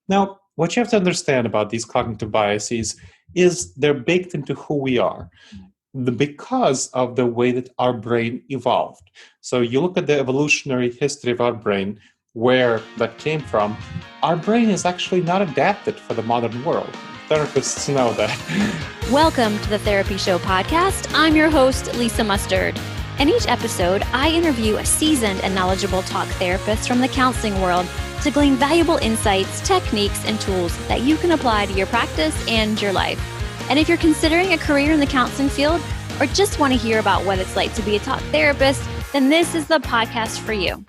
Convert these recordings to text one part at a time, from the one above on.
Now, what you have to understand about these cognitive biases is they're baked into who we are because of the way that our brain evolved. So you look at the evolutionary history of our brain, where that came from, our brain is actually not adapted for the modern world. Therapists know that. Welcome to the Therapy Show podcast. I'm your host, Lisa Mustard. In each episode, I interview a seasoned and knowledgeable talk therapist from the counseling world to glean valuable insights, techniques, and tools that you can apply to your practice and your life. And if you're considering a career in the counseling field or just want to hear about what it's like to be a talk therapist, then this is the podcast for you.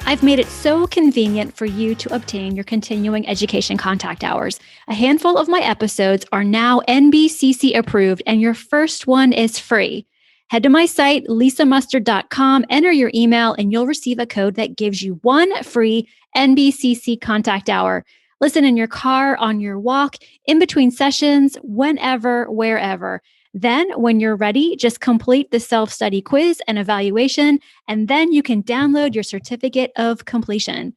I've made it so convenient for you to obtain your continuing education contact hours. A handful of my episodes are now NBCC approved, and your first one is free. Head to my site, lisamustard.com, enter your email, and you'll receive a code that gives you one free NBCC contact hour. Listen in your car, on your walk, in between sessions, whenever, wherever. Then, when you're ready, just complete the self-study quiz and evaluation, and then you can download your certificate of completion.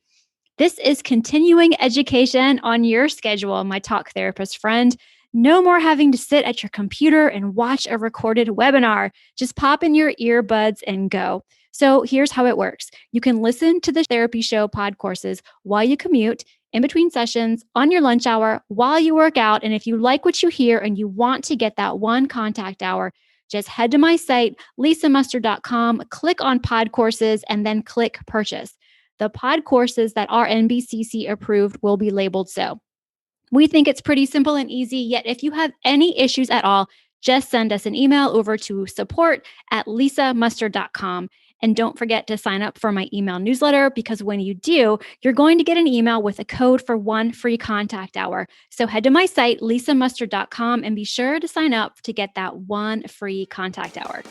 This is continuing education on your schedule, my talk therapist friend. No more having to sit at your computer and watch a recorded webinar. Just pop in your earbuds and go. So here's how it works. You can listen to the Therapy Show pod courses while you commute, in between sessions, on your lunch hour, while you work out. And if you like what you hear and you want to get that one contact hour, just head to my site, lisamustard.com, click on pod courses, and then click purchase. The pod courses that are NBCC approved will be labeled so. We think it's pretty simple and easy, yet if you have any issues at all, just send us an email over to support@lisamustard.com. And don't forget to sign up for my email newsletter, because when you do, you're going to get an email with a code for one free contact hour. So head to my site, lisamustard.com, and be sure to sign up to get that one free contact hour.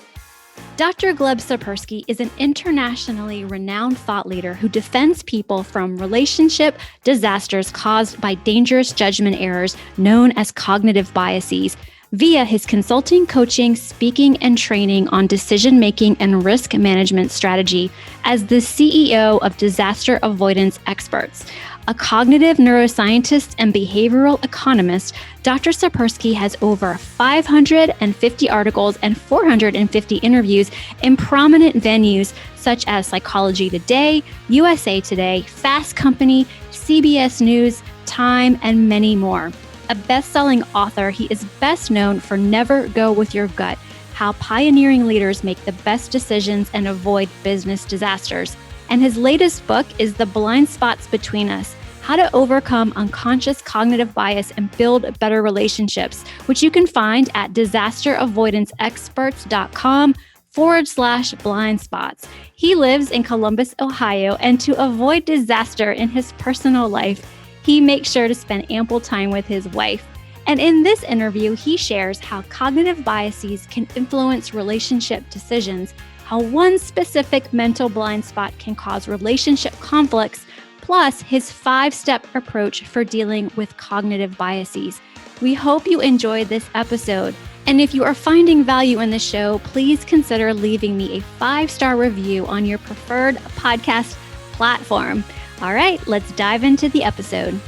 Dr. Gleb Tsipursky is an internationally renowned thought leader who defends people from relationship disasters caused by dangerous judgment errors known as cognitive biases via his consulting, coaching, speaking, and training on decision-making and risk management strategy as the CEO of Disaster Avoidance Experts. A cognitive neuroscientist and behavioral economist, Dr. Tsipursky has over 550 articles and 450 interviews in prominent venues such as Psychology Today, USA Today, Fast Company, CBS News, Time, and many more. A best-selling author, he is best known for Never Go With Your Gut, how pioneering leaders make the best decisions and avoid business disasters. And his latest book is The Blindspots Between Us, How to Overcome Unconscious Cognitive Bias and Build Better Relationships, which you can find at disasteravoidanceexperts.com/blindspots. He lives in Columbus, Ohio, and to avoid disaster in his personal life, he makes sure to spend ample time with his wife. And in this interview, he shares how cognitive biases can influence relationship decisions, how one specific mental blind spot can cause relationship conflicts, plus his 5-step approach for dealing with cognitive biases. We hope you enjoy this episode. And if you are finding value in the show, please consider leaving me a 5-star review on your preferred podcast platform. All right, let's dive into the episode.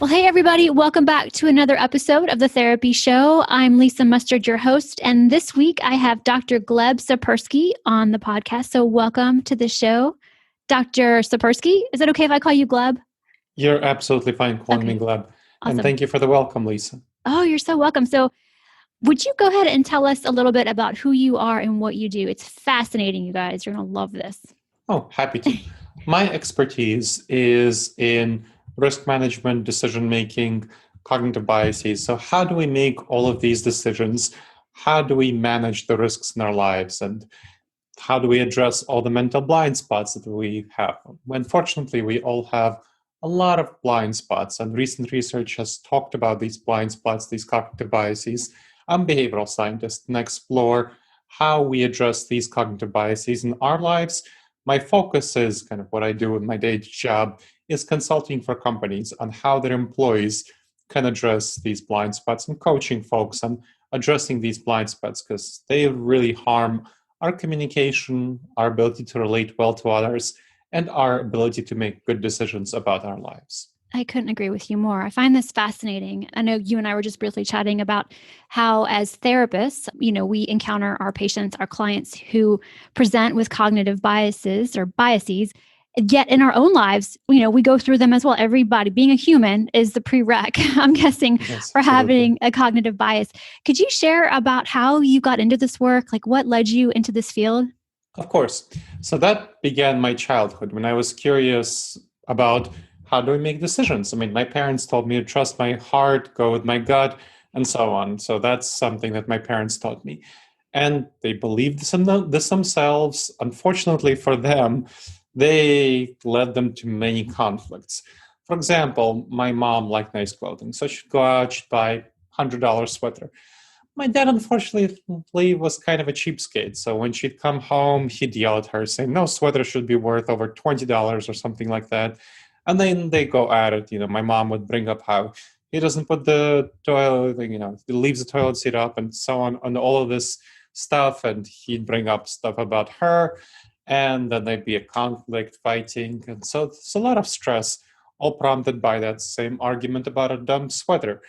Well, hey, everybody. Welcome back to another episode of The Therapy Show. I'm Lisa Mustard, your host. And this week I have Dr. Gleb Tsipursky on the podcast. So welcome to the show. Dr. Tsipursky, is it okay if I call you Gleb? You're absolutely fine calling me Gleb. Awesome. And thank you for the welcome, Lisa. Oh, you're so welcome. So would you go ahead and tell us a little bit about who you are and what you do? It's fascinating, you guys. You're going to love this. Oh, happy to. My expertise is in risk management, decision-making, cognitive biases. So how do we make all of these decisions? How do we manage the risks in our lives? And how do we address all the mental blind spots that we have? Unfortunately, we all have a lot of blind spots, and recent research has talked about these blind spots, these cognitive biases. I'm a behavioral scientist and explore how we address these cognitive biases in our lives. My focus is kind of what I do in my day job is consulting for companies on how their employees can address these blind spots and coaching folks on addressing these blind spots because they really harm our communication, our ability to relate well to others, and our ability to make good decisions about our lives. I couldn't agree with you more. I find this fascinating. I know you and I were just briefly chatting about how, as therapists, we encounter our patients, our clients who present with cognitive biases or biases. Yet in our own lives, we go through them as well. Everybody, being a human is the prereq, I'm guessing, Yes, for absolutely. having a cognitive bias. Could you share about how you got into this work? Like what led you into this field? Of course. So that began my childhood when I was curious about how do I make decisions. I mean, my parents told me to trust my heart, go with my gut, and so on. So that's something that my parents taught me. And they believed this themselves. Unfortunately for them, they led them to many conflicts. For example, my mom liked nice clothing. So she'd go out, she'd buy $100 sweater. My dad, unfortunately, was kind of a cheapskate. So when she'd come home, he'd yell at her, saying, "No sweater should be worth over $20 or something like that." And then they go at it. My mom would bring up how he doesn't put the toilet, he leaves the toilet seat up and so on, and all of this stuff. And he'd bring up stuff about her. And then there'd be a conflict, fighting. And so it's a lot of stress, all prompted by that same argument about a dumb sweater.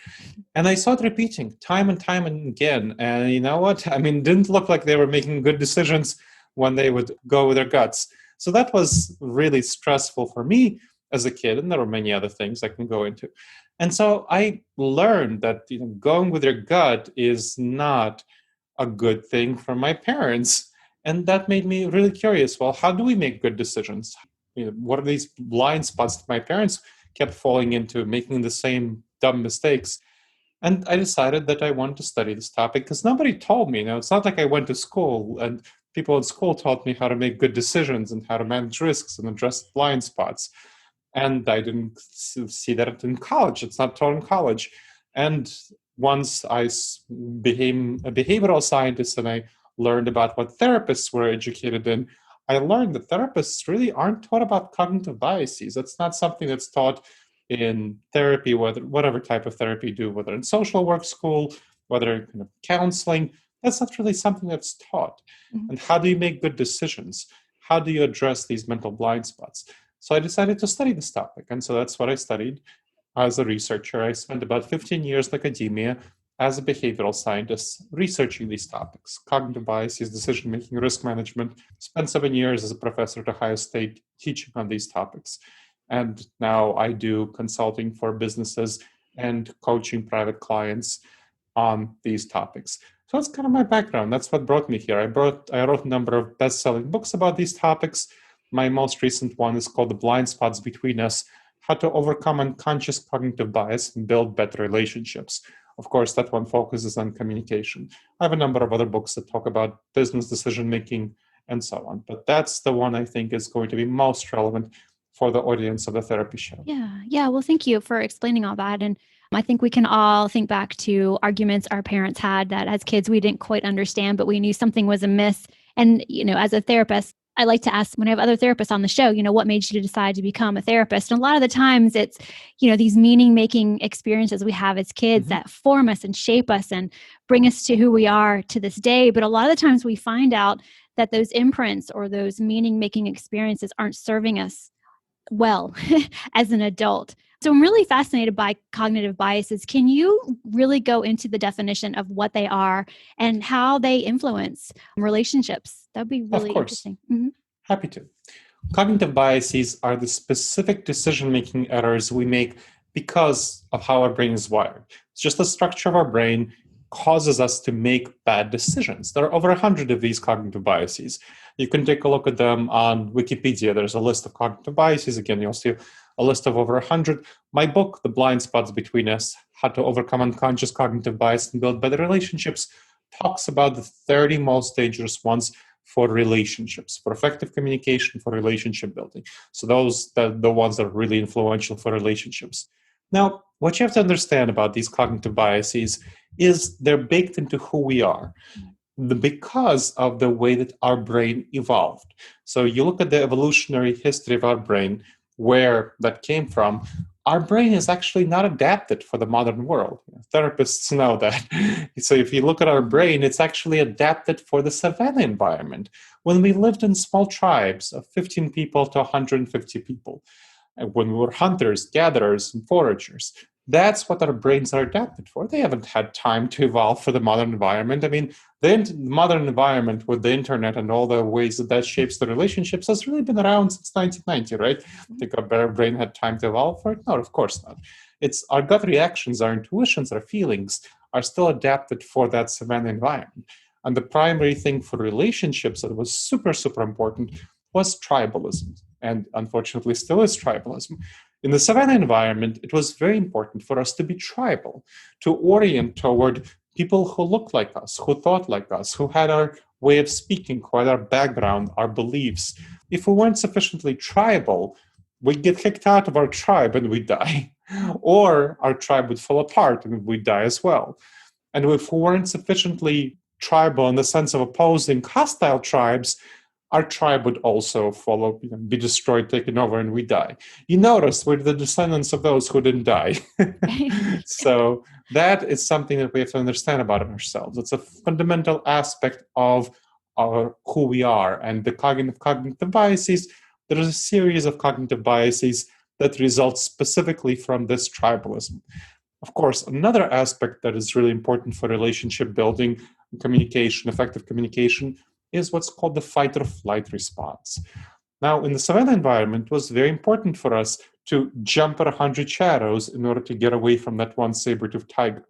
And I saw it repeating time and time and again. And you know what? I mean, didn't look like they were making good decisions when they would go with their guts. So that was really stressful for me as a kid. And there were many other things I can go into. And so I learned that going with your gut is not a good thing for my parents. And that made me really curious. Well, how do we make good decisions? What are these blind spots that my parents kept falling into, making the same dumb mistakes? And I decided that I wanted to study this topic because nobody told me. It's not like I went to school and people in school taught me how to make good decisions and how to manage risks and address blind spots. And I didn't see that in college. It's not taught in college. And once I became a behavioral scientist and I learned about what therapists were educated in, I learned that therapists really aren't taught about cognitive biases. That's not something that's taught in therapy, whatever type of therapy you do, whether in social work school, whether in counseling. That's not really something that's taught. Mhm. And how do you make good decisions? How do you address these mental blind spots? So I decided to study this topic. And so that's what I studied as a researcher. I spent about 15 years in academia as a behavioral scientist researching these topics: cognitive biases, decision making, risk management. Spent 7 years as a professor at Ohio State teaching on these topics. And now I do consulting for businesses and coaching private clients on these topics. So that's kind of my background. That's what brought me here. I wrote a number of best-selling books about these topics. My most recent one is called The Blindspots Between Us: How to Overcome Unconscious Cognitive Bias and Build Better Relationships. Of course, that one focuses on communication. I have a number of other books that talk about business decision-making and so on. But that's the one I think is going to be most relevant for the audience of the therapy show. Yeah. Yeah. Well, thank you for explaining all that. And I think we can all think back to arguments our parents had that as kids we didn't quite understand, but we knew something was amiss. And, as a therapist, I like to ask when I have other therapists on the show, what made you decide to become a therapist? And a lot of the times it's, these meaning making experiences we have as kids that form us and shape us and bring us to who we are to this day. But a lot of the times we find out that those imprints or those meaning making experiences aren't serving us well as an adult. So I'm really fascinated by cognitive biases. Can you really go into the definition of what they are and how they influence relationships? That would be Of really course. interesting. Mm-hmm. Happy to. Cognitive biases are the specific decision-making errors we make because of how our brain is wired. It's just the structure of our brain causes us to make bad decisions. There are over 100 of these cognitive biases. You can take a look at them on Wikipedia. There's a list of cognitive biases. Again, you'll see a list of over 100. My book, The Blind Spots Between Us: How to Overcome Unconscious Cognitive Bias and Build Better Relationships, talks about the 30 most dangerous ones for relationships, for effective communication, for relationship building. So those are the ones that are really influential for relationships. Now, what you have to understand about these cognitive biases is they're baked into who we are because of the way that our brain evolved. So you look at the evolutionary history of our brain, where that came from. Our brain is actually not adapted for the modern world. Therapists know that. So if you look at our brain, it's actually adapted for the savanna environment, when we lived in small tribes of 15 people to 150 people. when we were hunters, gatherers, and foragers. That's what our brains are adapted for. They haven't had time to evolve for the modern environment. I mean, the modern environment with the internet and all the ways that shapes the relationships has really been around since 1990, right? Think our brain had time to evolve for it? No, of course not. It's our gut reactions, our intuitions, our feelings are still adapted for that savanna environment. And the primary thing for relationships that was super, super important was tribalism. And unfortunately, still is tribalism. In the savanna environment, it was very important for us to be tribal, to orient toward people who looked like us, who thought like us, who had our way of speaking, who had our background, our beliefs. If we weren't sufficiently tribal, we'd get kicked out of our tribe and we'd die. Or our tribe would fall apart and we'd die as well. And if we weren't sufficiently tribal in the sense of opposing hostile tribes, our tribe would also follow, be destroyed, taken over, and we die. You notice we're the descendants of those who didn't die. So that is something that we have to understand about ourselves. It's a fundamental aspect of who we are. And the cognitive biases, there is a series of cognitive biases that result specifically from this tribalism. Of course, another aspect that is really important for relationship building, communication, effective communication, is what's called the fight or flight response. Now, in the savanna environment, it was very important for us to jump at 100 shadows in order to get away from that one saber-toothed tiger.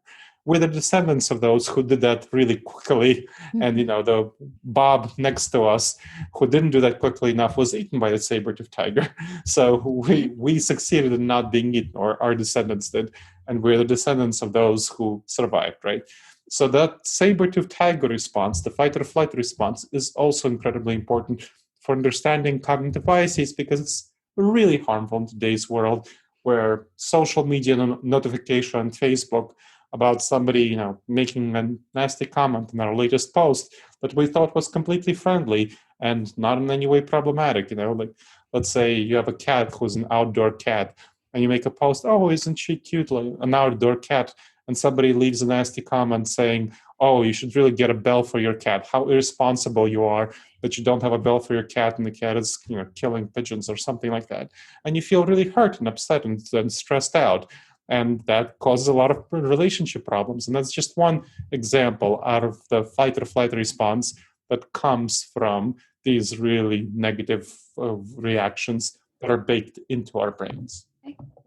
We're the descendants of those who did that really quickly. And, the Bob next to us, who didn't do that quickly enough, was eaten by the saber-toothed tiger. So we succeeded in not being eaten, or our descendants did. And we're the descendants of those who survived, right? So that saber-toothed tiger response, the fight or flight response, is also incredibly important for understanding cognitive biases, because it's really harmful in today's world, where social media notification on Facebook about somebody, making a nasty comment in our latest post that we thought was completely friendly and not in any way problematic. Like, let's say you have a cat who's an outdoor cat, and you make a post, oh, isn't she cute, like an outdoor cat? And somebody leaves a nasty comment saying, oh, you should really get a bell for your cat. How irresponsible you are that you don't have a bell for your cat, and the cat is killing pigeons or something like that. And you feel really hurt and upset and stressed out. And that causes a lot of relationship problems. And that's just one example out of the fight or flight response that comes from these really negative reactions that are baked into our brains.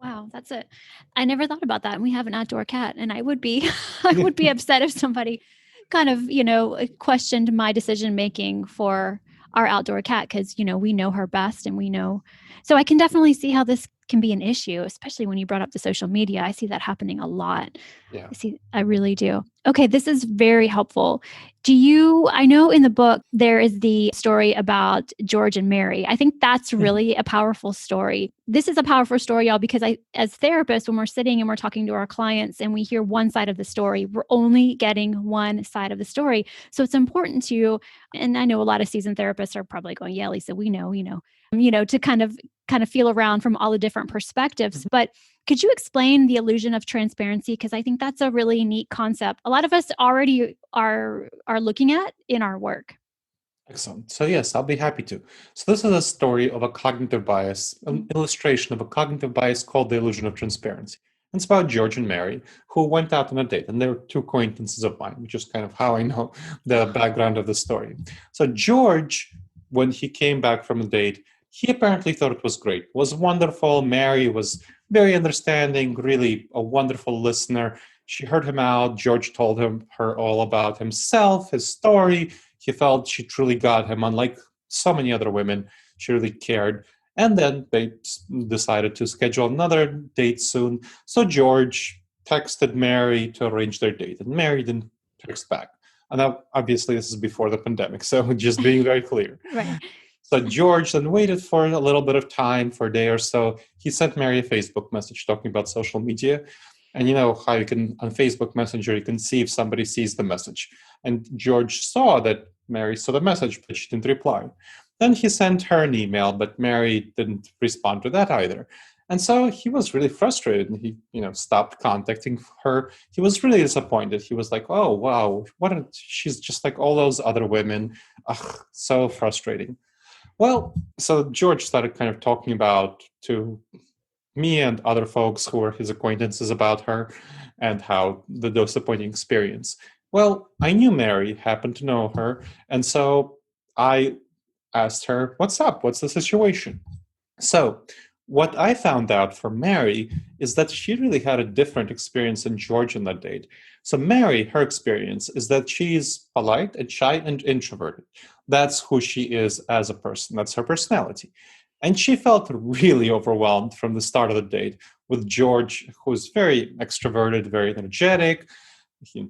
Wow, that's it. I never thought about that. And we have an outdoor cat, and I would be upset if somebody kind of, questioned my decision making for our outdoor cat, because, we know her best, and we know. So I can definitely see how this can be an issue, especially when you brought up the social media. I see that happening a lot. Yeah. I really do. Okay, this is very helpful. I know in the book there is the story about George and Mary. I think that's really a powerful story. This is a powerful story, y'all, because as therapists, when we're sitting and we're talking to our clients and we hear one side of the story, we're only getting one side of the story. So it's important and I know a lot of seasoned therapists are probably going, yeah, Lisa, we know, to kind of feel around from all the different perspectives. But could you explain the illusion of transparency? Because I think that's a really neat concept. A lot of us already are looking at in our work. Excellent. So yes, I'll be happy to. So this is a story of a cognitive bias, an illustration of a cognitive bias called the illusion of transparency. It's about George and Mary, who went out on a date, and they're two acquaintances of mine, which is kind of how I know the background of the story. So George, when he came back from a date, he apparently thought it was great. It was wonderful. Mary was very understanding, really a wonderful listener. She heard him out. George told her all about himself, his story. He felt she truly got him. Unlike so many other women, she really cared. And then they decided to schedule another date soon. So George texted Mary to arrange their date, and Mary didn't text back. And obviously, this is before the pandemic, so just being very clear. Right. So George then waited for a little bit of time, for a day or so. He sent Mary a Facebook message talking about social media. And you know how you can, on Facebook Messenger, you can see if somebody sees the message. And George saw that Mary saw the message, but she didn't reply. Then he sent her an email, but Mary didn't respond to that either. And so he was really frustrated, and he, stopped contacting her. He was really disappointed. He was like, "Oh wow, she's just like all those other women." Ugh, so frustrating. Well, so George started kind of talking about to me and other folks who were his acquaintances about her and how the disappointing experience. Well, I knew Mary, happened to know her, and so I asked her, "What's up? What's the situation?" So, what I found out from Mary is that she really had a different experience than George on that date. So, Mary, her experience is that she's polite and shy and introverted. That's who she is as a person, that's her personality. And she felt really overwhelmed from the start of the date with George, who's very extroverted, very energetic,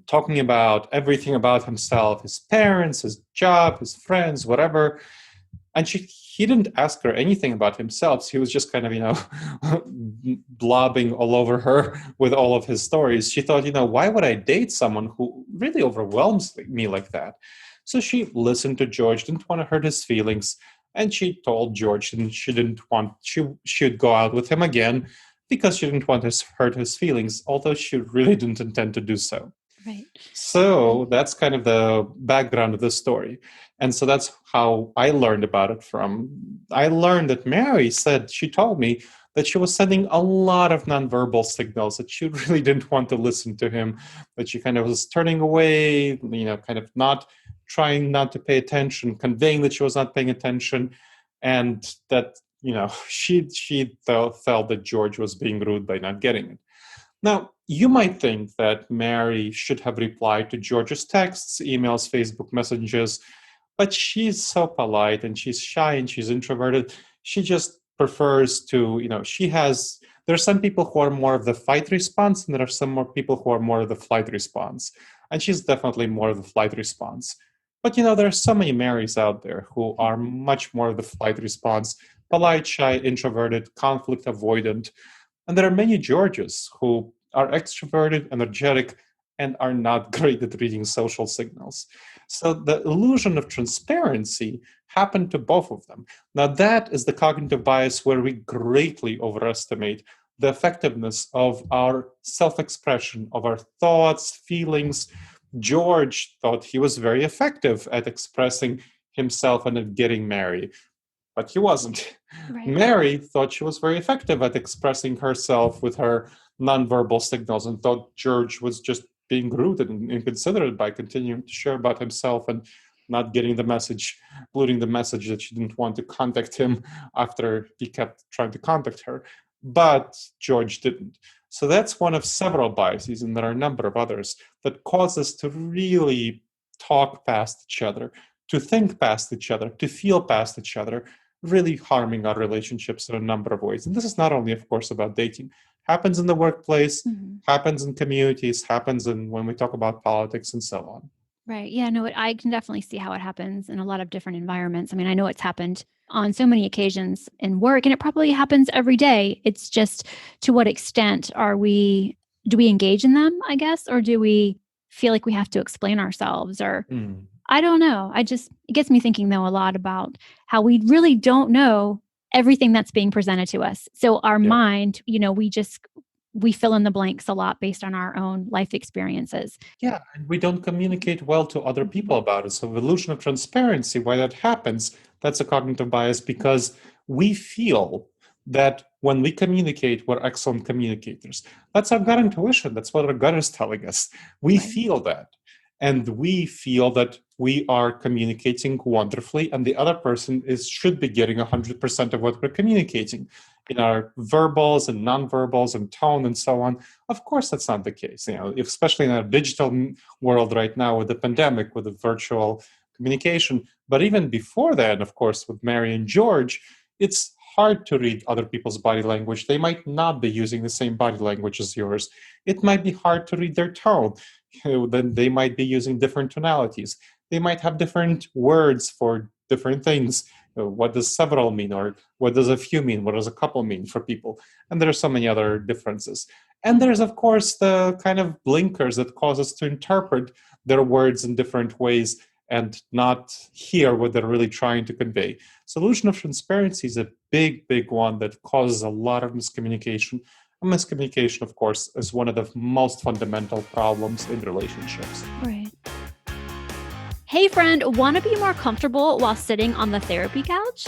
talking about everything about himself, his parents, his job, his friends, whatever. And he didn't ask her anything about himself. He was just kind of, blobbing all over her with all of his stories. She thought, why would I date someone who really overwhelms me like that? So she listened to George, didn't want to hurt his feelings, and she told George she would go out with him again because she didn't want to hurt his feelings, although she really didn't intend to do so. Right. So that's kind of the background of the story. And so that's how I learned about it I learned that Mary she told me that she was sending a lot of nonverbal signals, that she really didn't want to listen to him, that she kind of was turning away, kind of trying not to pay attention, conveying that she was not paying attention, and that, she felt that George was being rude by not getting it. Now, you might think that Mary should have replied to George's texts, emails, Facebook messages, but she's so polite and she's shy and she's introverted. She just prefers to, there are some people who are more of the fight response, and there are some more people who are more of the flight response. And she's definitely more of the flight response. But, there are so many Marys out there who are much more of the flight response, polite, shy, introverted, conflict avoidant. And there are many Georges who are extroverted, energetic, and are not great at reading social signals. So the illusion of transparency happened to both of them. Now that is the cognitive bias where we greatly overestimate the effectiveness of our self-expression, of our thoughts, feelings. George thought he was very effective at expressing himself and at getting married, but he wasn't. Right. Mary thought she was very effective at expressing herself with her nonverbal signals and thought George was just being rude and inconsiderate by continuing to share about himself and not getting the message, including the message that she didn't want to contact him after he kept trying to contact her. But George didn't. So that's one of several biases, and there are a number of others that cause us to really talk past each other, to think past each other, to feel past each other, really harming our relationships in a number of ways. And this is not only, of course, about dating. Happens in the workplace, happens in communities, happens when we talk about politics and so on. Right. Yeah, no, I can definitely see how it happens in a lot of different environments. I mean, I know it's happened on so many occasions in work, and it probably happens every day. It's just, to what extent do we engage in them, I guess, or do we feel like we have to explain ourselves, or I don't know. It gets me thinking, though, a lot about how we really don't know everything that's being presented to us. So our mind, we fill in the blanks a lot based on our own life experiences. Yeah, and we don't communicate well to other people about it. So the illusion of transparency, why that happens, that's a cognitive bias, because we feel that when we communicate, we're excellent communicators. That's our gut intuition. That's what our gut is telling us. We feel that. And we feel that we are communicating wonderfully, and the other person should be getting 100% of what we're communicating in our verbals and nonverbals and tone and so on. Of course, that's not the case. Especially in our digital world right now with the pandemic, with the virtual communication. But even before that, of course, with Mary and George, it's hard to read other people's body language. They might not be using the same body language as yours. It might be hard to read their tone. Then they might be using different tonalities. They might have different words for different things. What does several mean, or what does a few mean? What does a couple mean for people? And there are so many other differences. And there's, of course, the kind of blinkers that cause us to interpret their words in different ways and not hear what they're really trying to convey. Illusion of transparency is a big, big one that causes a lot of miscommunication. And miscommunication, of course, is one of the most fundamental problems in relationships. Right. Hey friend, want to be more comfortable while sitting on the therapy couch?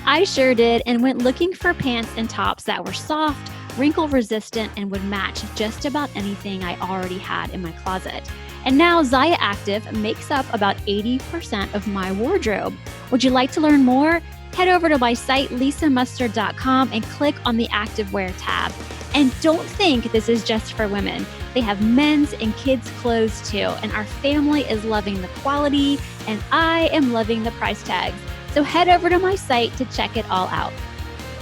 I sure did, and went looking for pants and tops that were soft, wrinkle resistant, and would match just about anything I already had in my closet. And now Zaya Active makes up about 80% of my wardrobe. Would you like to learn more? Head over to my site, lisamustard.com, and click on the Activewear tab. And don't think this is just for women. They have men's and kids' clothes too. And our family is loving the quality, and I am loving the price tags. So head over to my site to check it all out.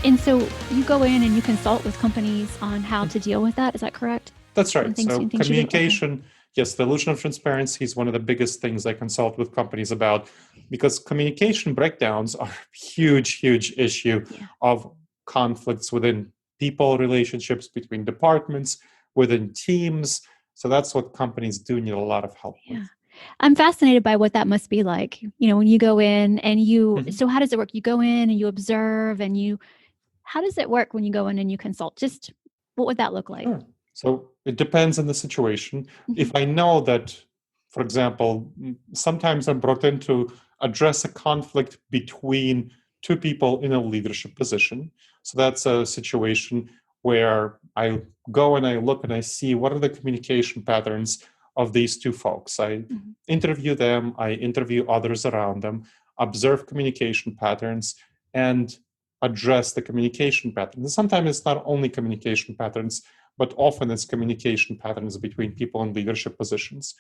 And so you go in and you consult with companies on how to deal with that. Is that correct? That's right. So communication, yes, the illusion of transparency is one of the biggest things I consult with companies about, because communication breakdowns are a huge issue of conflicts within people, relationships between departments, within teams. So that's what companies do need a lot of help with. I'm fascinated by what that must be like. When you go in and so how does it work? You go in and you observe and how does it work when you go in and you consult? Just what would that look like? Sure. So it depends on the situation. If I know that, for example, sometimes I'm brought in to address a conflict between two people in a leadership position. So that's a situation where I go and I look and I see what are the communication patterns of these two folks. I interview them, I interview others around them, observe communication patterns, and address the communication patterns. And sometimes it's not only communication patterns, but often it's communication patterns between people in leadership positions.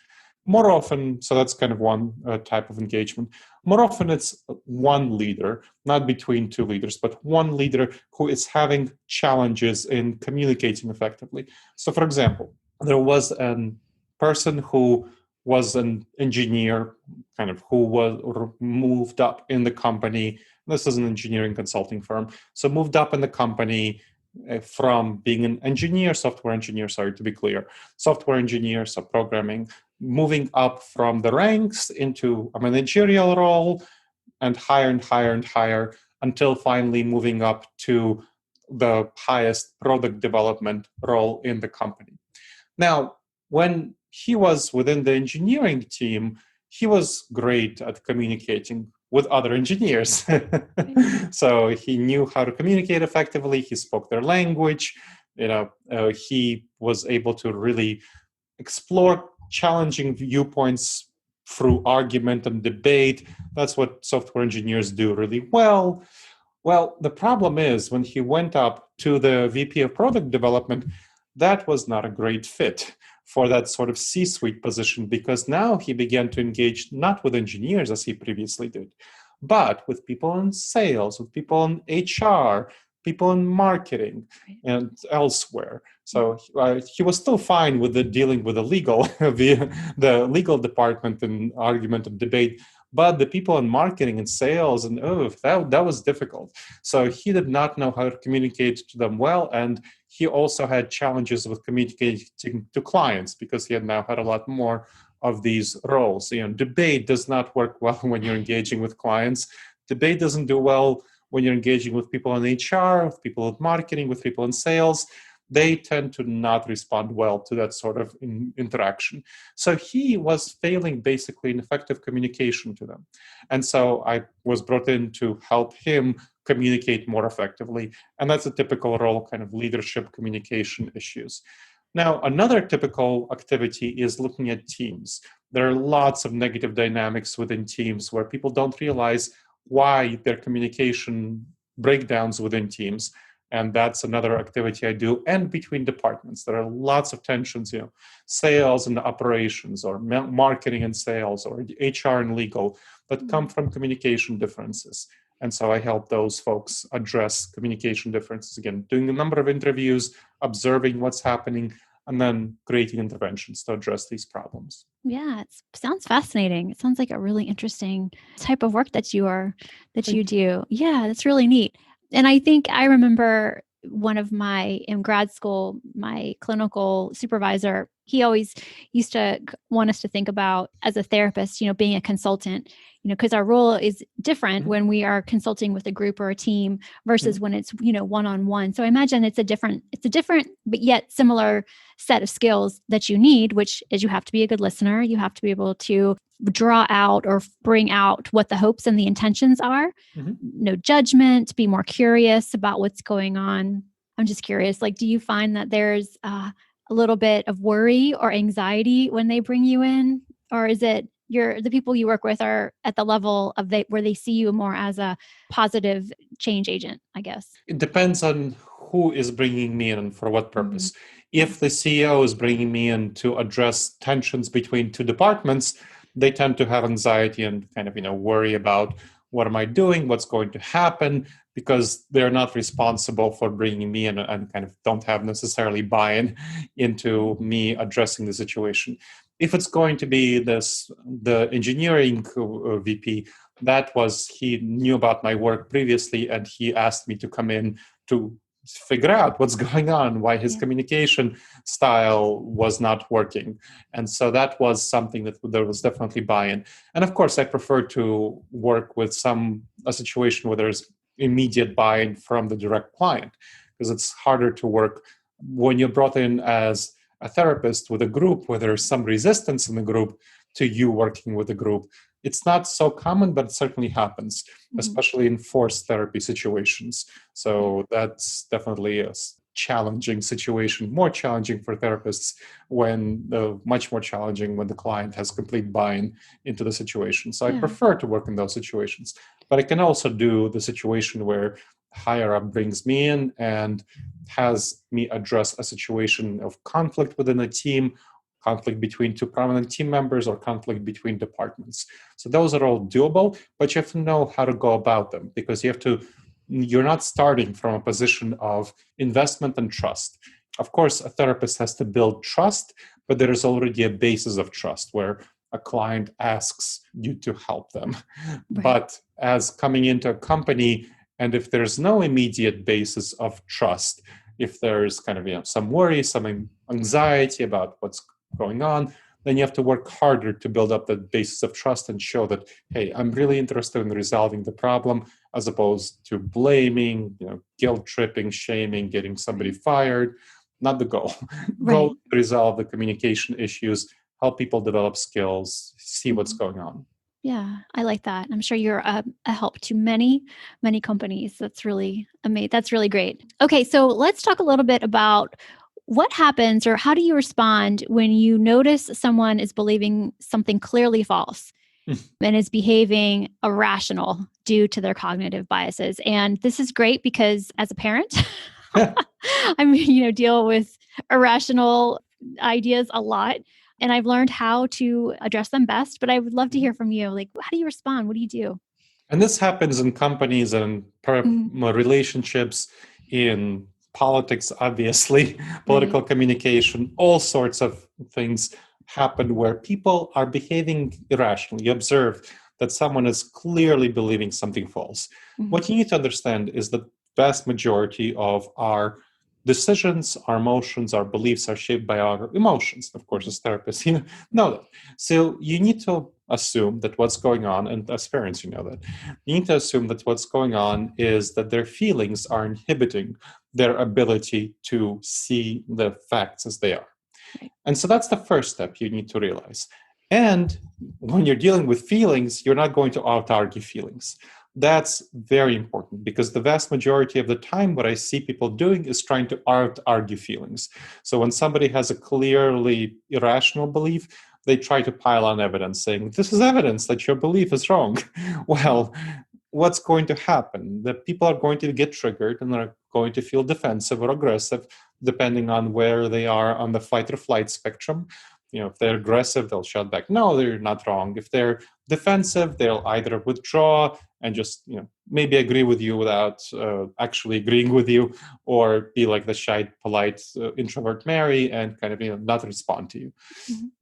More often, so that's kind of one type of engagement. More often it's one leader, not between two leaders, but one leader who is having challenges in communicating effectively. So for example, there was a person who was an engineer, kind of who was moved up in the company. This is an engineering consulting firm. So moved up in the company from being an engineer, software engineer, to be clear, software engineer, so programming, moving up from the ranks into a managerial role and higher until finally moving up to the highest product development role in the company. Now, when he was within the engineering team, he was great at communicating with other engineers. So he knew how to communicate effectively. He spoke their language. He was able to really explore challenging viewpoints through argument and debate. That's what software engineers do really well. Well, the problem is when he went up to the VP of product development, that was not a great fit for that sort of C-suite position, because now he began to engage not with engineers as he previously did, but with people in sales, with people in HR, people in marketing, and elsewhere. So he was still fine with dealing with the legal, the legal department and argument and debate, but the people in marketing and sales and that was difficult. So he did not know how to communicate to them well, and he also had challenges with communicating to clients because he had now had a lot more of these roles. Debate does not work well when you're engaging with clients. Debate doesn't do well when you're engaging with people in HR, with people in marketing, with people in sales. They tend to not respond well to that sort of interaction. So he was failing basically in effective communication to them. And so I was brought in to help him communicate more effectively. And that's a typical role, kind of leadership communication issues. Now, another typical activity is looking at teams. There are lots of negative dynamics within teams where people don't realize why their communication breakdowns within teams. And that's another activity I do. And between departments, there are lots of tensions, sales and operations, or marketing and sales, or HR and legal, that come from communication differences. And so I help those folks address communication differences, again, doing a number of interviews, observing what's happening, and then creating interventions to address these problems. Yeah, it sounds fascinating. It sounds like a really interesting type of work that you do. Yeah, that's really neat. And I think I remember in grad school, my clinical supervisor, he always used to want us to think about, as a therapist, being a consultant, because our role is different when we are consulting with a group or a team versus when it's, one-on-one. So I imagine it's a different, but yet similar set of skills that you need, which is you have to be a good listener. You have to be able to draw out or bring out what the hopes and the intentions are. No judgment, be more curious about what's going on. I'm just curious, like, do you find that there's a little bit of worry or anxiety when they bring you in? Or is it the people you work with are at the level of where they see you more as a positive change agent, I guess? It depends on who is bringing me in and for what Mhm. purpose. If the CEO is bringing me in to address tensions between two departments, they tend to have anxiety and kind of, worry about what am I doing, what's going to happen, because they're not responsible for bringing me in and kind of don't have necessarily buy-in into me addressing the situation. If it's going to be the engineering VP, he knew about my work previously and he asked me to come in to figure out what's going on, why his Yeah. communication style was not working. And so that was something that there was definitely buy-in. And of course, I prefer to work with a situation where there's immediate buy-in from the direct client, because it's harder to work when you're brought in as a therapist with a group where there's some resistance in the group to you working with the group. It's not so common, but it certainly happens, especially in forced therapy situations. So that's definitely a challenging situation, more challenging for therapists much more challenging when the client has complete buy-in into the situation. So I prefer to work in those situations. But I can also do the situation where higher up brings me in and has me address a situation of conflict within a team, conflict between two prominent team members, or conflict between departments. So those are all doable, but you have to know how to go about them, because you're not starting from a position of investment and trust. Of course, a therapist has to build trust, but there is already a basis of trust where a client asks you to help them. Right. But as coming into a company, and if there's no immediate basis of trust, if there's kind of some worry, some anxiety about what's going on, then you have to work harder to build up that basis of trust and show that, hey, I'm really interested in resolving the problem, as opposed to blaming, guilt tripping, shaming, getting somebody fired. Not the goal. Goal Right. is to resolve the communication issues, help people develop skills, see what's going on. Yeah, I like that. I'm sure you're a help to many, many companies. That's really amazing. That's really great. Okay, so let's talk a little bit about what happens or how do you respond when you notice someone is believing something clearly false and is behaving irrational due to their cognitive biases. And this is great because as a parent, deal with irrational ideas a lot. And I've learned how to address them best, but I would love to hear from you. Like, how do you respond? What do you do? And this happens in companies and relationships, in politics, obviously, political communication, all sorts of things happen where people are behaving irrationally. You observe that someone is clearly believing something false. What you need to understand is that vast majority of our decisions, our emotions, our beliefs are shaped by our emotions. Of course, as therapists, you know that. So you need to assume that what's going on, and as parents, you know that, you need to assume that what's going on is that their feelings are inhibiting their ability to see the facts as they are. And so that's the first step you need to realize. And when you're dealing with feelings, you're not going to out-argue feelings. That's very important, because the vast majority of the time what I see people doing is trying to argue feelings. So when somebody has a clearly irrational belief, they try to pile on evidence saying, this is evidence that your belief is wrong. Well, what's going to happen? The people are going to get triggered and are going to feel defensive or aggressive, depending on where they are on the fight or flight spectrum. If they're aggressive, they'll shout back, no, they're not wrong. If they're defensive, they'll either withdraw and just, maybe agree with you without actually agreeing with you, or be like the shy, polite introvert Mary and kind of, not respond to you.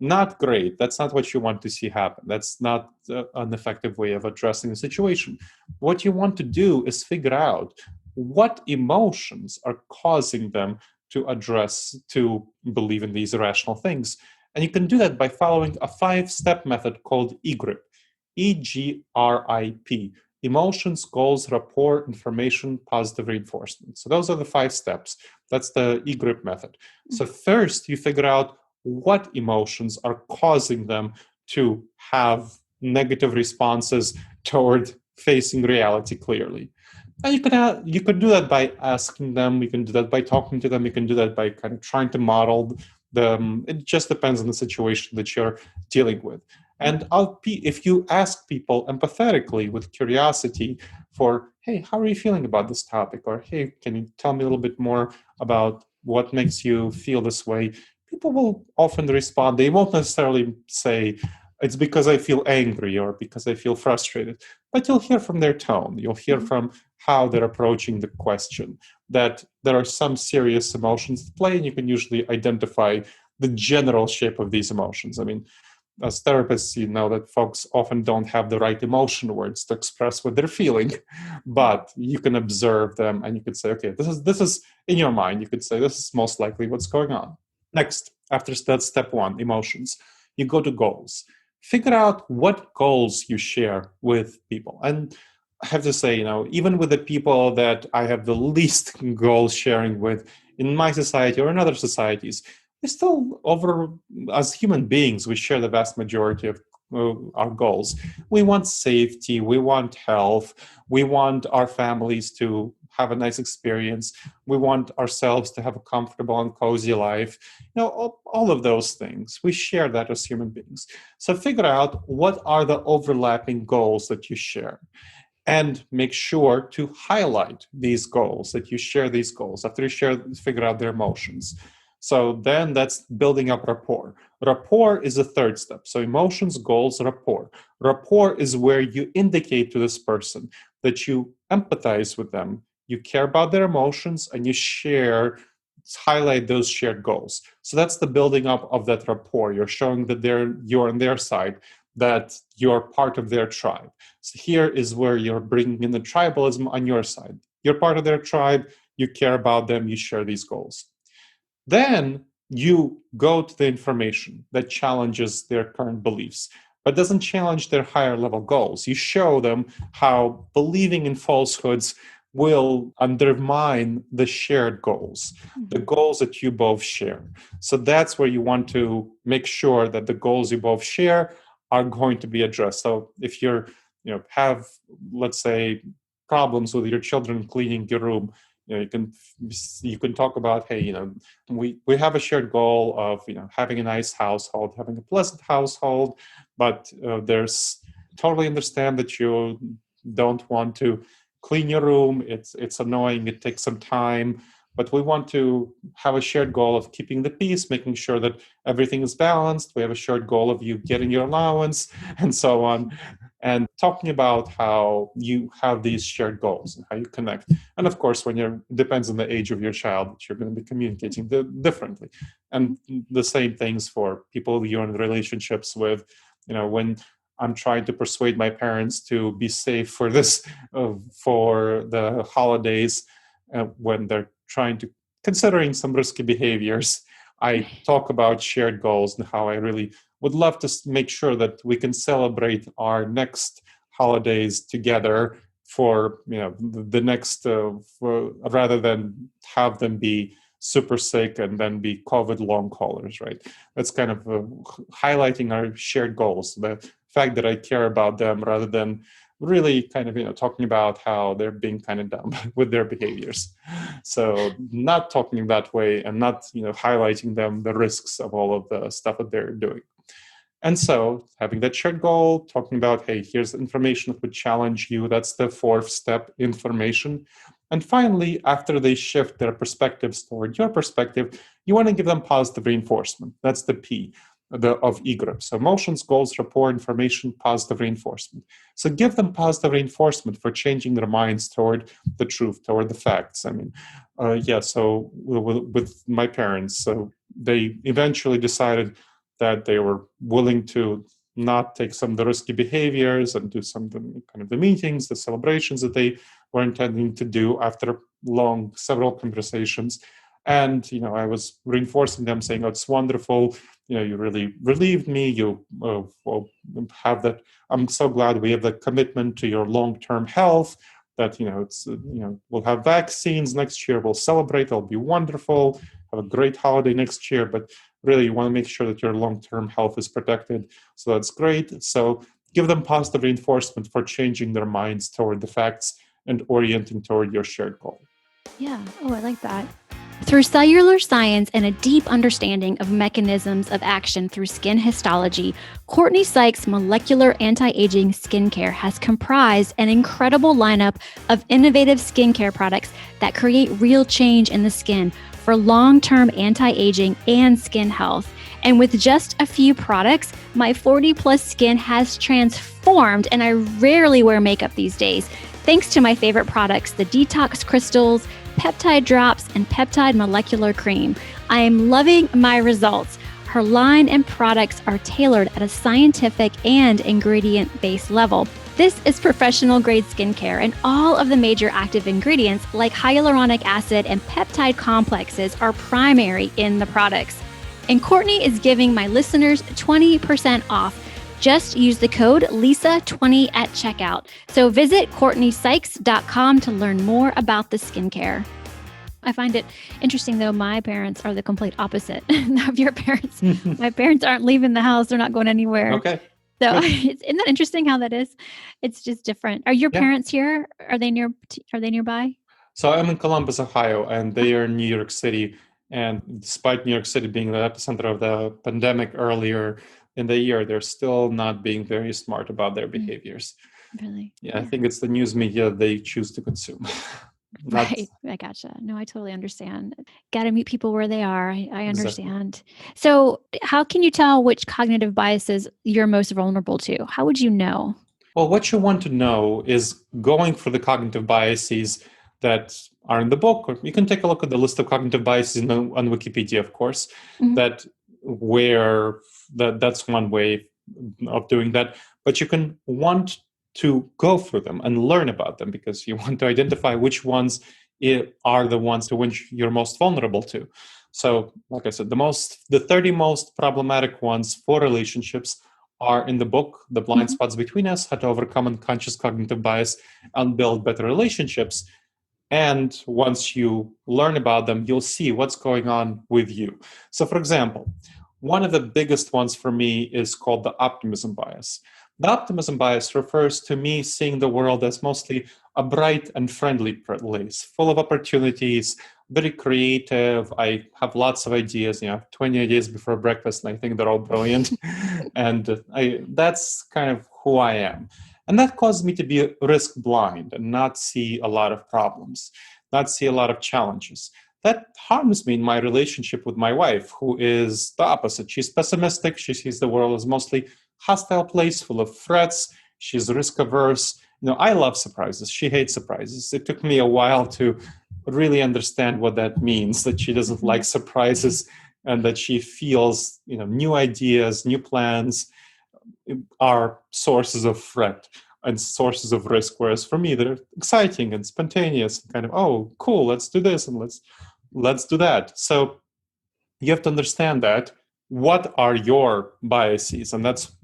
Not great. That's not what you want to see happen. That's not an effective way of addressing the situation. What you want to do is figure out what emotions are causing them to believe in these irrational things. And you can do that by following a 5-step method called EGRIP. EGRIP. Emotions, goals, rapport, information, positive reinforcement. So those are the 5 steps. That's the EGRIP method. So first, you figure out what emotions are causing them to have negative responses toward facing reality clearly. And you could do that by asking them. You can do that by talking to them. You can do that by kind of trying to model them. It just depends on the situation that you're dealing with. And if you ask people empathetically with curiosity for, hey, how are you feeling about this topic? Or, hey, can you tell me a little bit more about what makes you feel this way? People will often respond. They won't necessarily say, it's because I feel angry or because I feel frustrated, but you'll hear from their tone. You'll hear from how they're approaching the question, that there are some serious emotions at play, and you can usually identify the general shape of these emotions. I mean, as therapists, you know that folks often don't have the right emotion words to express what they're feeling, but you can observe them and you could say, okay, this is in your mind. You could say this is most likely what's going on. Next, after that step one, emotions, you go to goals. Figure out what goals you share with people. And I have to say, even with the people that I have the least goal sharing with in my society or in other societies, we still, as human beings, we share the vast majority of our goals. We want safety, we want health, we want our families to have a nice experience, we want ourselves to have a comfortable and cozy life. All of those things, we share that as human beings. So figure out what are the overlapping goals that you share, and make sure to highlight these goals, that you share these goals after you figure out their emotions. So then that's building up rapport. Rapport is the third step. So emotions, goals, rapport. Rapport is where you indicate to this person that you empathize with them, you care about their emotions, and you highlight those shared goals. So that's the building up of that rapport. You're showing that you're on their side, that you're part of their tribe. So here is where you're bringing in the tribalism on your side. You're part of their tribe, you care about them, you share these goals. Then you go to the information that challenges their current beliefs, but doesn't challenge their higher level goals. You show them how believing in falsehoods will undermine the shared goals, the goals that you both share. So that's where you want to make sure that the goals you both share are going to be addressed. So if have, let's say, problems with your children cleaning your room, you can talk about, hey, we have a shared goal of having a nice household, having a pleasant household, but there's totally understand that you don't want to clean your room. It's annoying. It takes some time, but we want to have a shared goal of keeping the peace, making sure that everything is balanced. We have a shared goal of you getting your allowance and so on. And talking about how you have these shared goals and how you connect. And of course, depends on the age of your child, that you're going to be communicating differently. And the same things for people you're in relationships with. When I'm trying to persuade my parents to be safe for the holidays, when they're considering some risky behaviors, I talk about shared goals and how I really would love to make sure that we can celebrate our next holidays together for the next rather than have them be super sick and then be COVID long haulers, right? That's kind of highlighting our shared goals, the fact that I care about them, rather than really kind of talking about how they're being kind of dumb with their behaviors. So not talking that way and not highlighting them the risks of all of the stuff that they're doing. And so having that shared goal, talking about, hey, here's information that would challenge you. That's the fourth step, information. And finally, after they shift their perspectives toward your perspective, you want to give them positive reinforcement. That's the P of EGRIP. So emotions, goals, rapport, information, positive reinforcement. So give them positive reinforcement for changing their minds toward the truth, toward the facts. I mean, so with my parents, so they eventually decided that they were willing to not take some of the risky behaviors and do some of the kind of the meetings, the celebrations that they were intending to do after several conversations. And, I was reinforcing them, saying, oh, it's wonderful. You really relieved me. You have that. I'm so glad we have the commitment to your long-term health, that, we'll have vaccines next year. We'll celebrate. It'll be wonderful. Have a great holiday next year. But really, you want to make sure that your long-term health is protected. So that's great. So give them positive reinforcement for changing their minds toward the facts and orienting toward your shared goal. Yeah. Oh, I like that. Through cellular science and a deep understanding of mechanisms of action through skin histology, Courtney Sykes' molecular anti-aging skincare has comprised an incredible lineup of innovative skincare products that create real change in the skin for long-term anti-aging and skin health. And with just a few products, my 40-plus skin has transformed, and I rarely wear makeup these days, thanks to my favorite products, the Detox Crystals, Peptide Drops, and Peptide Molecular Cream. I am loving my results. Her line and products are tailored at a scientific and ingredient-based level. This is professional-grade skincare, and all of the major active ingredients like hyaluronic acid and peptide complexes are primary in the products. And Courtney is giving my listeners 20% off. Just use the code LISA20 at checkout. So visit CourtneySykes.com to learn more about the skincare. I find it interesting, though. My parents are the complete opposite of your parents. My parents aren't leaving the house. They're not going anywhere. Okay. So isn't that interesting how that is? It's just different. Are your parents here? Are they nearby? So I'm in Columbus, Ohio, and they are in New York City. And despite New York City being the epicenter of the pandemic earlier in the year, they're still not being very smart about their behaviors. Really? Yeah, I think it's the news media they choose to consume. Right. I gotcha. No, I totally understand. Got to meet people where they are. I understand. Exactly. So how can you tell which cognitive biases you're most vulnerable to? How would you know? Well, what you want to know is going for the cognitive biases that are in the book, or you can take a look at the list of cognitive biases on Wikipedia, of course, that's one way of doing that. But you can want to go for them and learn about them because you want to identify which ones are the ones to which you're most vulnerable to. So, like I said, the 30 most problematic ones for relationships are in the book, The Blindspots Between Us, How to Overcome Unconscious Cognitive Bias and Build Better Relationships. And once you learn about them, you'll see what's going on with you. So, for example, one of the biggest ones for me is called the optimism bias. The optimism bias refers to me seeing the world as mostly a bright and friendly place, full of opportunities, very creative. I have lots of ideas, 20 ideas before breakfast, and I think they're all brilliant. And that's kind of who I am. And that caused me to be risk blind and not see a lot of problems, not see a lot of challenges. That harms me in my relationship with my wife, who is the opposite. She's pessimistic. She sees the world as mostly hostile place full of threats. She's risk averse. I love surprises. She hates surprises. It took me a while to really understand what that means, that she doesn't like surprises and that she feels, new ideas, new plans are sources of threat and sources of risk. Whereas for me, they're exciting and spontaneous, and kind of, oh, cool, let's do this and let's do that. So you have to understand that. What are your biases? And that's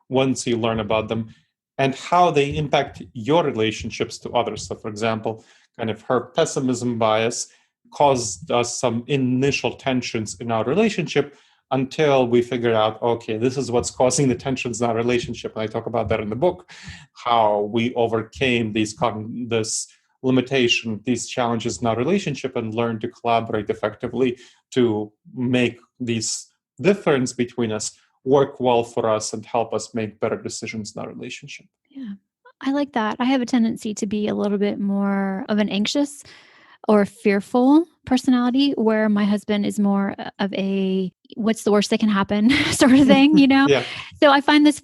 once you learn about them and how they impact your relationships to others. So, for example, kind of her pessimism bias caused us some initial tensions in our relationship until we figured out, okay, this is what's causing the tensions in our relationship. And I talk about that in the book, how we overcame this limitation, these challenges in our relationship and learned to collaborate effectively to make these difference between us work well for us and help us make better decisions in our relationship. Yeah, I like that. I have a tendency to be a little bit more of an anxious or fearful personality, where my husband is more of a what's the worst that can happen sort of thing, Yeah. So I find this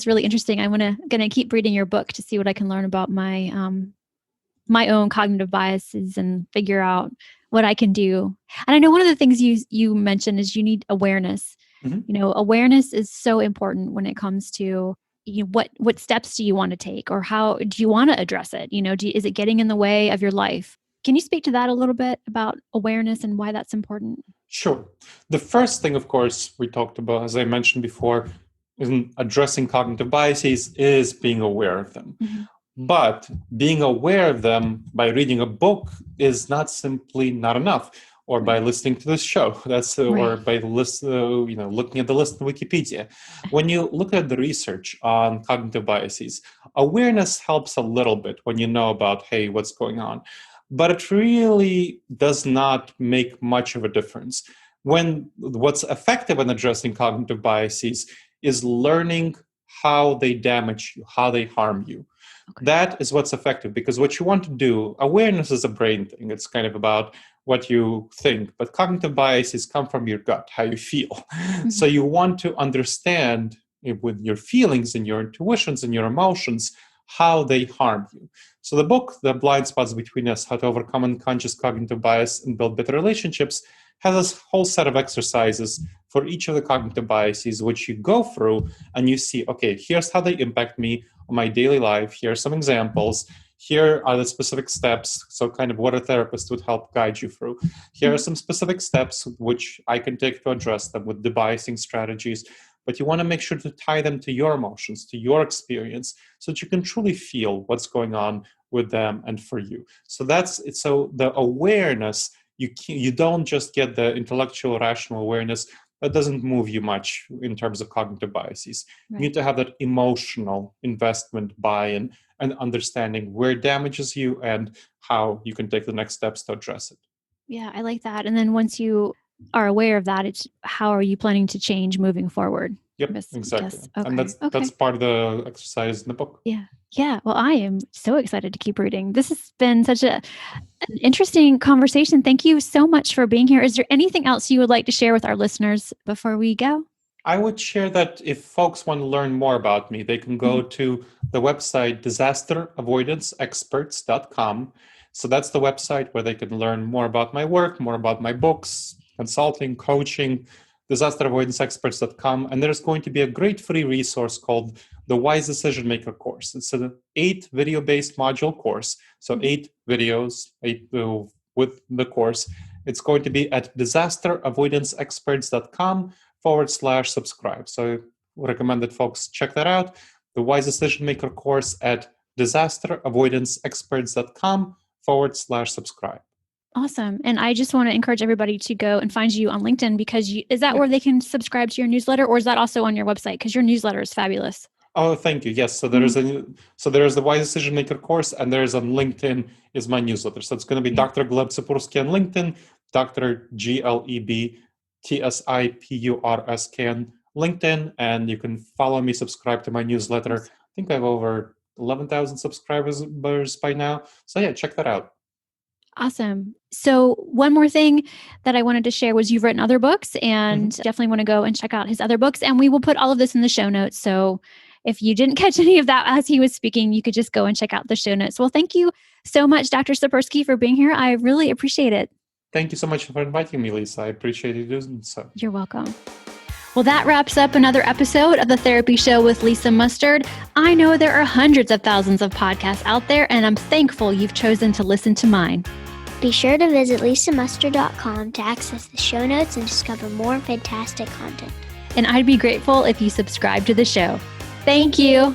really interesting. I'm gonna keep reading your book to see what I can learn about my my own cognitive biases and figure out what I can do. And I know one of the things you mentioned is you need awareness. Mm-hmm. Awareness is so important when it comes to what steps do you want to take, or how do you want to address it? Is it getting in the way of your life? Can you speak to that a little bit about awareness and why that's important? Sure. The first thing, of course, we talked about, as I mentioned before, in addressing cognitive biases is being aware of them. Mm-hmm. But being aware of them by reading a book is not enough, or by listening to this show. That's or by looking at the list on Wikipedia. When you look at the research on cognitive biases, awareness helps a little bit when you know about, hey, what's going on. But it really does not make much of a difference. When what's effective in addressing cognitive biases is learning how they damage you, how they harm you. Okay. That is what's effective, because what you want to do, awareness is a brain thing. It's kind of about what you think, but cognitive biases come from your gut, how you feel. Mm-hmm. So you want to understand with your feelings and your intuitions and your emotions, how they harm you. So the book, The Blindspots Between Us, How to Overcome Unconscious Cognitive Bias and Build Better Relationships, has a whole set of exercises for each of the cognitive biases, which you go through and you see, okay, here's how they impact me on my daily life. Here are some examples. Here are the specific steps. So kind of what a therapist would help guide you through. Here are some specific steps which I can take to address them with debiasing strategies. But you want to make sure to tie them to your emotions, to your experience, so that you can truly feel what's going on with them and for you. So that's it. So the awareness, you don't just get the intellectual, rational awareness. That doesn't move you much in terms of cognitive biases. Right. You need to have that emotional investment, buy-in, and understanding where it damages you and how you can take the next steps to address it. Yeah, I like that. And then once you are aware of that, it's how are you planning to change moving forward? Yep, exactly. Yes. Okay. And that's part of the exercise in the book. Yeah. Yeah. Well, I am so excited to keep reading. This has been such an interesting conversation. Thank you so much for being here. Is there anything else you would like to share with our listeners before we go? I would share that if folks want to learn more about me, they can go to the website disasteravoidanceexperts.com. So that's the website where they can learn more about my work, more about my books, consulting, coaching, disasteravoidanceexperts.com. And there's going to be a great free resource called the Wise Decision Maker course. It's an 8 video-based module course. So 8 videos, 8 with the course. It's going to be at disasteravoidanceexperts.com/subscribe. So I recommend that folks check that out. The Wise Decision Maker course at disasteravoidanceexperts.com/subscribe. Awesome. And I just want to encourage everybody to go and find you on LinkedIn, because is that where they can subscribe to your newsletter, or is that also on your website? Because your newsletter is fabulous. Oh, thank you. Yes. So there is the Wise Decision Maker course, and there's on LinkedIn is my newsletter. So it's going to be Dr. Gleb Tsipursky on LinkedIn, Dr. Gleb Tsipursky on LinkedIn, and you can follow me, subscribe to my newsletter. I think I have over 11,000 subscribers by now. So yeah, check that out. Awesome. So one more thing that I wanted to share was you've written other books, and definitely want to go and check out his other books. And we will put all of this in the show notes. So if you didn't catch any of that as he was speaking, you could just go and check out the show notes. Well, thank you so much, Dr. Tsipursky, for being here. I really appreciate it. Thank you so much for inviting me, Lisa. I appreciate you doing so. You're welcome. Well, that wraps up another episode of The Therapy Show with Lisa Mustard. I know there are hundreds of thousands of podcasts out there, and I'm thankful you've chosen to listen to mine. Be sure to visit lisamustard.com to access the show notes and discover more fantastic content. And I'd be grateful if you subscribe to the show. Thank you.